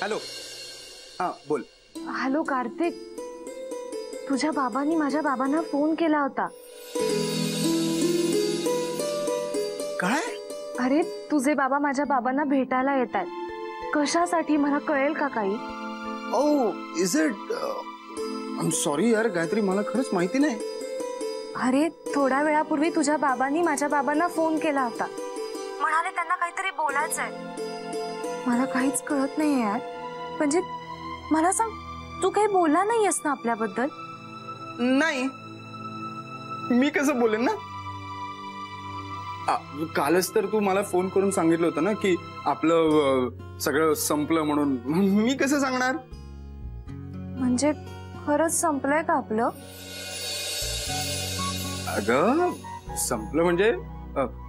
Hello. हा बोल. Hello Kartik, तुझ्या बाबांनी माझ्या बाबांना फोन केला होता. काय? अरे तुझे बाबा माझ्या बाबांना भेटायला येत आहेत. कशासाठी मला कळेल का काही? Oh is it? I am sorry यार गायत्री, मला खरंच माहिती नाही. अरे थोड्या वेळापूर्वी तुझ्या बाबांनी माझ्या बाबांना फोन केला होता. म्हणाले त्यांना काहीतरी बोलायचंय. मला काहीच कळत नाहीये यार. म्हणजे मला सांग, तू काही बोलला नाहीयेस ना आपल्याबद्दल? नाही, मी कसं बोलेन ना. कालच तर तू मला फोन करून सांगितलं होतं ना की आपलं सगळं संपलं म्हणून. मी कसं सांगणार? म्हणजे खरंच संपलंय का आपलं? अगं संपलं म्हणजे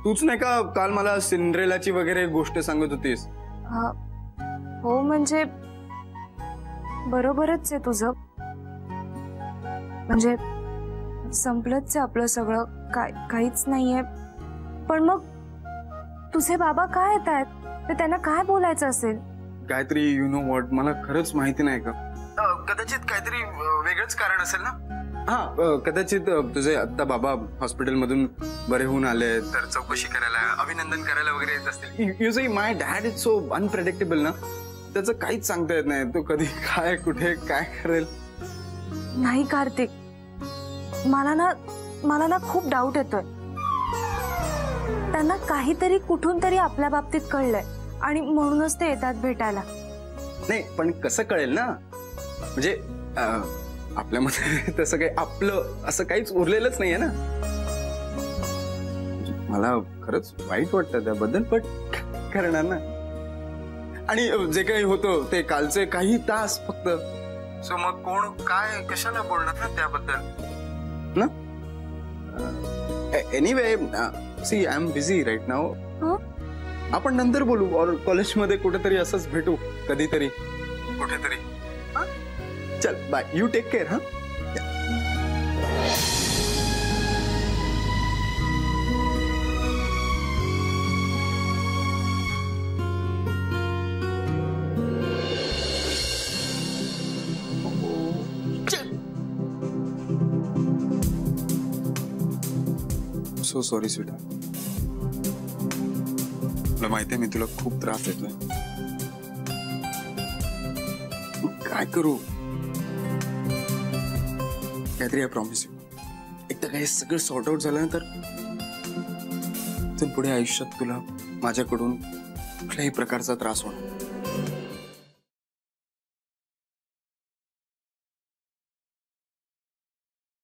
तूच नाही का काल मला सिंड्रेलाची वगैरे गोष्ट सांगत होतीस. हो म्हणजे बरोबरच आहे तुझं. म्हणजे संपलंच आहे आपलं सगळं, काहीच नाहीये. पण मग तुझे बाबा काय येत आहेत? ते त्यांना काय बोलायचं असेल? गायत्री यू नो व्हॉट, मला खरंच माहिती नाही का. कदाचित काहीतरी वेगळंच कारण असेल ना. हा कदाचित तुझे आता बाबा हॉस्पिटल मधून बरे होऊन आले तर चौकशी करायला, अभिनंदन करायला वगैरे येत असतील. You see my dad is so unpredictable ना, त्याचं काहीच सांगता येत नाही. तो कधी काय कुठे काय करेल. नाही कार्तिक, मला ना खूप डाऊट येतोय. त्यांना काहीतरी कुठून तरी आपल्या बाबतीत कळलंय आणि म्हणूनच ते येतात भेटायला. नाही पण कसं कळेल ना, म्हणजे आपल्यामध्ये तसं काही आपलं असं काहीच उरलेलंच नाहीये ना. मला खरंच वाईट वाटतं त्याबद्दल, पण करणार ना. आणि जे काही होतं ते कालचे काही तास फक्त. सो मग कोण काय कशाला बोलणार ना त्याबद्दल ना. Anyway see I am busy right now. आपण नंतर बोलू और कॉलेजमध्ये कुठेतरी असंच भेटू कधीतरी कुठेतरी. चल बाय, यू टेक केअर. हा सो सॉरी स्वीटा, मला माहिती आहे मी तुला खूप त्रास देतोय. काय करू काहीतरी, आय प्रॉमिस यू, एकदा काही सगळं सॉर्ट आउट झालं ना तर पुढे आयुष्यात तुला माझ्याकडून कुठल्याही प्रकारचा त्रास होणार.